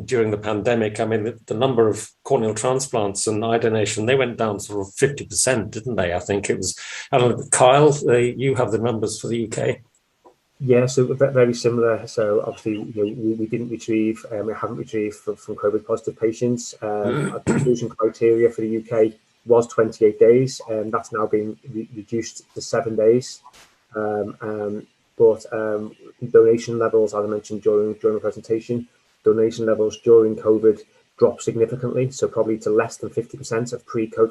during the pandemic. I mean, the number of corneal transplants and eye donation, they went down sort of 50%, didn't they? I think it was. I don't know, Kyle, you have the numbers for the UK. Yeah, so very similar. So obviously, we didn't retrieve, we haven't retrieved from COVID positive patients. Our inclusion criteria for the UK was 28 days, and that's now been reduced to 7 days. But donation levels, as I mentioned during the presentation, donation levels during COVID dropped significantly, so probably to less than 50% of pre-COVID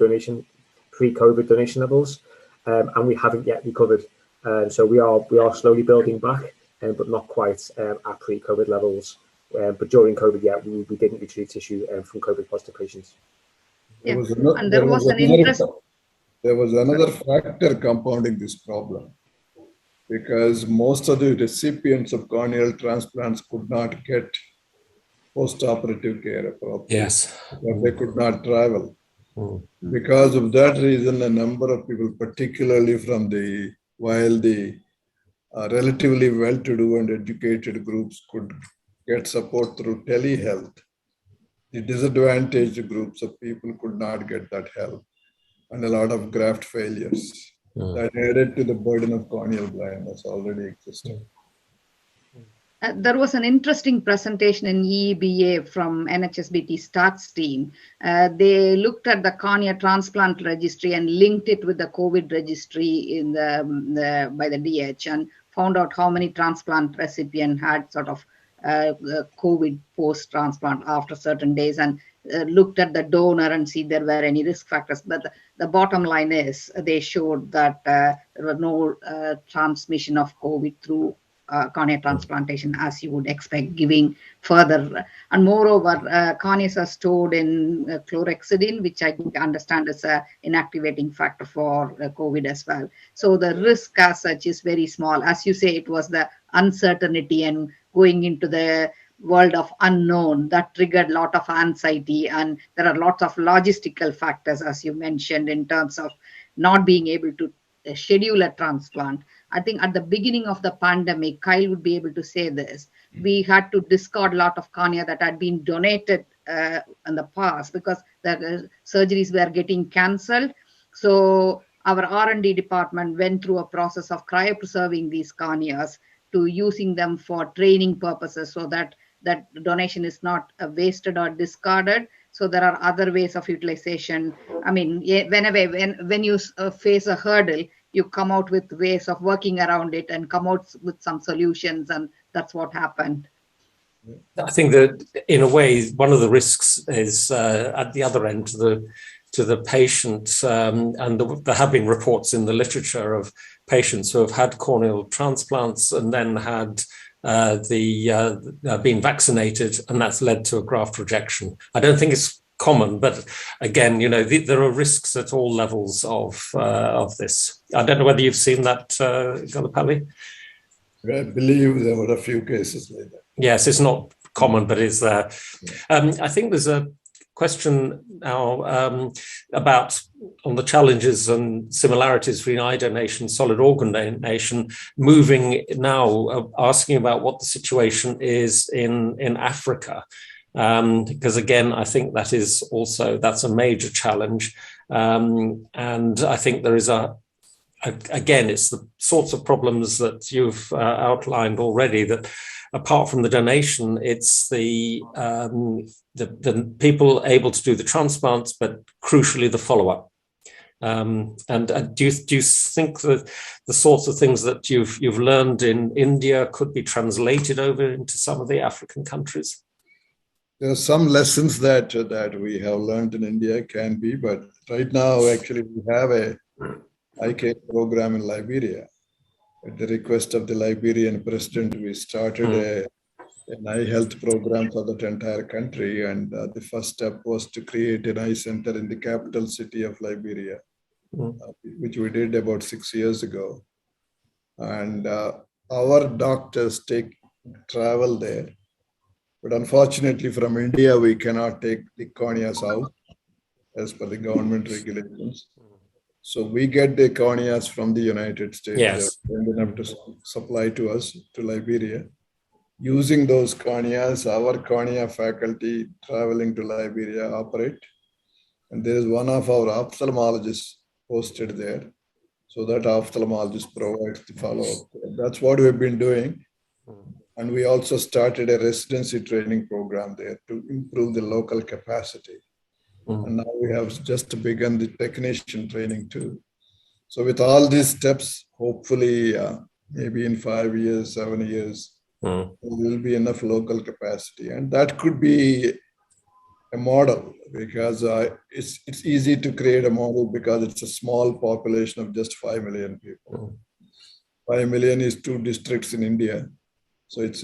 donation levels, and we haven't yet recovered. So we are slowly building back, but not quite at pre-COVID levels. But during COVID, we didn't retrieve tissue from COVID positive patients. There was another factor compounding this problem, because most of the recipients of corneal transplants could not get post-operative care appropriately. Yes. They could not travel. Because of that reason, a number of people, particularly while the relatively well-to-do and educated groups could get support through telehealth, the disadvantaged groups of people could not get that help, and a lot of graft failures that added to the burden of corneal blindness already existing. There was an interesting presentation in EEBA from NHSBT START's team. They looked at the cornea transplant registry and linked it with the COVID registry by the DH, and found out how many transplant recipients had sort of COVID post-transplant after certain days, and looked at the donor and see there were any risk factors. But the bottom line is they showed that there were no transmission of COVID through cornea transplantation, as you would expect, giving further. And moreover, corneas are stored in chlorhexidine, which I understand is an inactivating factor for COVID as well. So the risk as such is very small. As you say, it was the uncertainty and going into the world of unknown that triggered a lot of anxiety, and there are lots of logistical factors, as you mentioned, in terms of not being able to schedule a transplant. I think at the beginning of the pandemic, Kyle would be able to say this, we had to discard a lot of cornea that had been donated in the past because the surgeries were getting cancelled. So our R&D department went through a process of cryopreserving these corneas to using them for training purposes, so that donation is not wasted or discarded. So there are other ways of utilization. I mean, when you face a hurdle, you come out with ways of working around it and come out with some solutions, and that's what happened. I think that in a way, one of the risks is at the other end to the patient, and there have been reports in the literature of patients who have had corneal transplants and then had been vaccinated, and that's led to a graft rejection. I don't think it's common, but again, there are risks at all levels of this. I don't know whether you've seen that, Gallipalli? I believe there were a few cases like that. Yes, it's not common, but is there. I think there's a question now about on the challenges and similarities between eye donation, solid organ donation, moving now, asking about what the situation is in Africa. Because again, I think that's a major challenge. And I think there is again, it's the sorts of problems that you've outlined already, that apart from the donation, it's the people able to do the transplants, but crucially the follow-up. And do you think that the sorts of things that you've learned in India could be translated over into some of the African countries? There are some lessons that we have learned in India can be, but right now, actually, we have a eye program in Liberia. At the request of the Liberian president, we started an eye health program for that entire country. And the first step was to create an eye center in the capital city of Liberia, which we did about 6 years ago. And our doctors travel there. But unfortunately, from India, we cannot take the corneas out as per the government regulations. So we get the corneas from the United States. Yes. They're enough to supply to us, to Liberia. Using those corneas, our cornea faculty traveling to Liberia operate. And there is one of our ophthalmologists posted there. So that ophthalmologist provides the follow-up. That's what we've been doing. And we also started a residency training program there to improve the local capacity. And now we have just begun the technician training too. So with all these steps, hopefully, maybe in 5 years, 7 years, there will be enough local capacity. And that could be a model, because it's easy to create a model because it's a small population of just 5 million people. 5 million is 2 districts in India. So it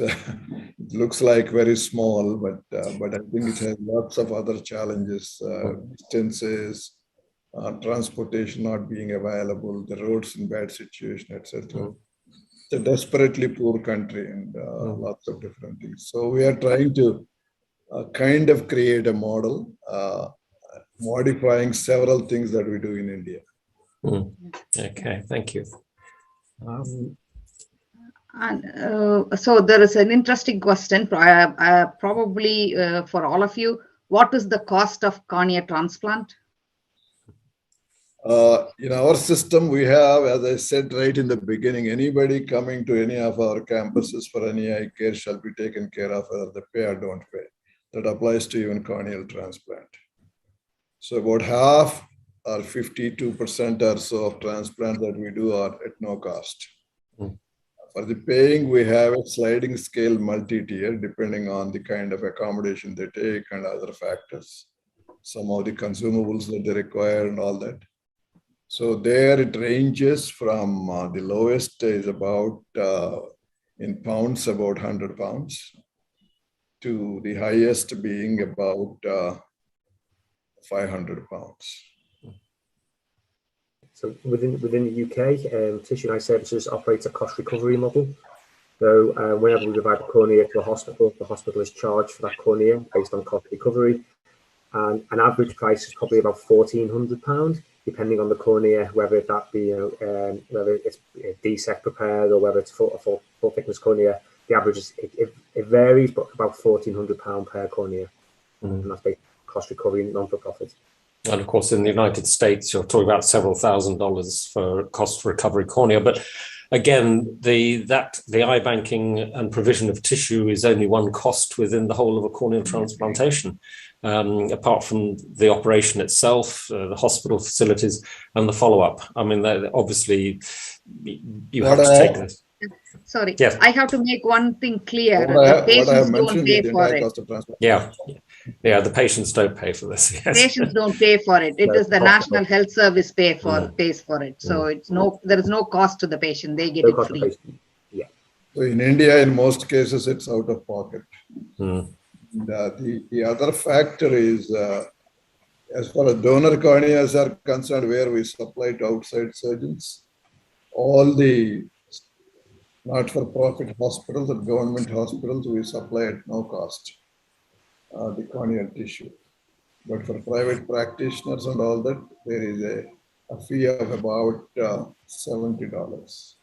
looks like very small, but I think it has lots of other challenges, distances, transportation not being available, the roads in bad situation, etc. It's a desperately poor country, and lots of different things. So we are trying to kind of create a model, modifying several things that we do in India. Okay, thank you. And so there is an interesting question, probably for all of you. What is the cost of cornea transplant? In our system, we have, as I said right in the beginning, anybody coming to any of our campuses for any eye care shall be taken care of, whether they pay or don't pay. That applies to even corneal transplant. So about half or 52% or so of transplant that we do are at no cost. For the paying, we have a sliding scale multi-tier depending on the kind of accommodation they take and other factors, some of the consumables that they require and all that. So there it ranges from the lowest is about, in pounds, about 100 pounds, to the highest being about 500 pounds. So within the UK, Tissue Eye Services operates a cost recovery model. So whenever we provide a cornea to a hospital, the hospital is charged for that cornea based on cost recovery. And an average price is probably about £1,400, depending on the cornea, whether that be whether it's DSEC prepared or whether it's full thickness cornea. The average is it varies, but about £1,400 per cornea, and that's based on cost recovery, non-for-profit. And of course, in the United States, you're talking about several $1,000s for cost for recovery cornea. But again, the eye banking and provision of tissue is only one cost within the whole of a corneal transplantation, apart from the operation itself, the hospital facilities, and the follow-up. I mean, obviously, you have to take this. Sorry, yes. I have to make one thing clear. The patients don't pay for it. Yeah, the patients don't pay for this. Yes. Patients don't pay for it. It is the National Health Service pays for it. So there is no cost to the patient. They get it free. Yeah. So in India, in most cases, it's out of pocket. Mm. And, the other factor is, as far as donor corneas are concerned, where we supply to outside surgeons, all the not-for-profit hospitals and government hospitals, we supply at no cost the corneal tissue. But for private practitioners and all that, there is a fee of about $70.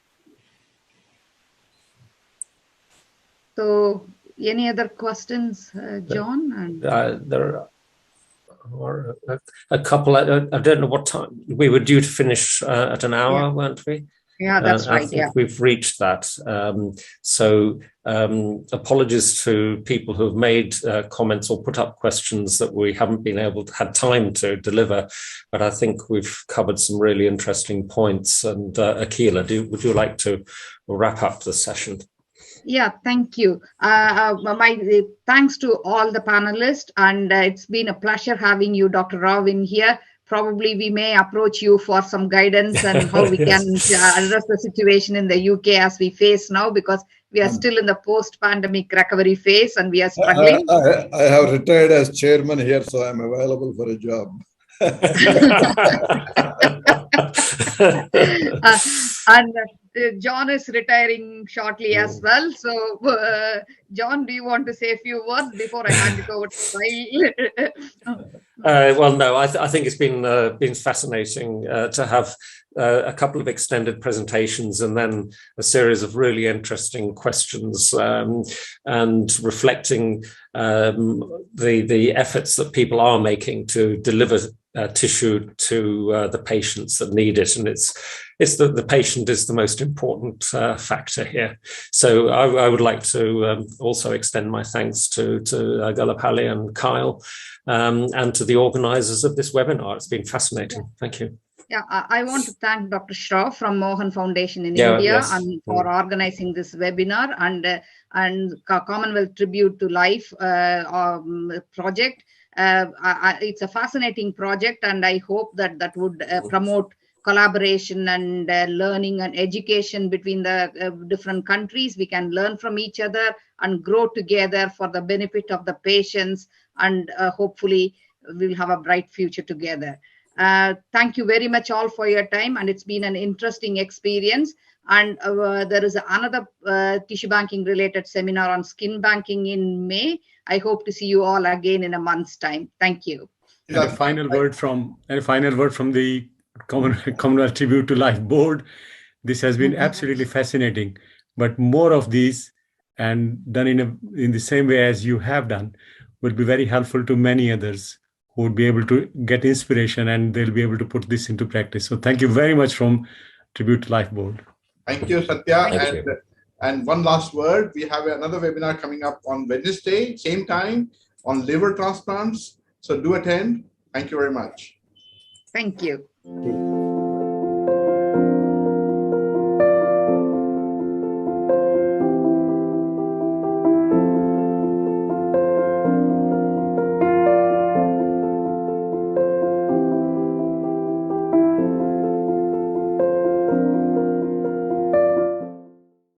So, any other questions, John? There are a couple. I don't know what time. We were due to finish at an hour, weren't we? Yeah, that's right. I think we've reached that. So apologies to people who have made comments or put up questions that we haven't been able to had time to deliver. But I think we've covered some really interesting points. And Akila, would you like to wrap up the session? Yeah, thank you. My thanks to all the panelists, and it's been a pleasure having you, Dr. Rao, in here. Probably we may approach you for some guidance and how we can address the situation in the UK as we face now, because we are still in the post-pandemic recovery phase and we are struggling. I have retired as chairman here, so I'm available for a job. And John is retiring shortly as well. So, John, do you want to say a few words before I hand it over to Kyle? Well, no, I think it's been fascinating to have a couple of extended presentations and then a series of really interesting questions and reflecting the efforts that people are making to deliver tissue to the patients that need it, and it's the patient is the most important factor here. So I would like to also extend my thanks to Galapalli and Kyle and to the organisers of this webinar. It's been fascinating. Thank you. Yeah, I want to thank Dr. Shah from Mohan Foundation in India and for organizing this webinar and Commonwealth Tribute to Life project. It's a fascinating project, and I hope that would promote collaboration and learning and education between the different countries. We can learn from each other and grow together for the benefit of the patients, and hopefully we'll have a bright future together. Thank you very much all for your time, and it's been an interesting experience. And there is another tissue banking related seminar on skin banking in May. I hope to see you all again in a month's time. Thank you. And a final word from the Commonwealth Tribute to Life Board. This has been absolutely fascinating, but more of these and done in the same way as you have done will be very helpful to many others who would be able to get inspiration, and they'll be able to put this into practice. So thank you very much from Tribute to Life Board. Thank you, Satya. And one last word, we have another webinar coming up on Wednesday, same time, on liver transplants. So do attend. Thank you very much. Thank you.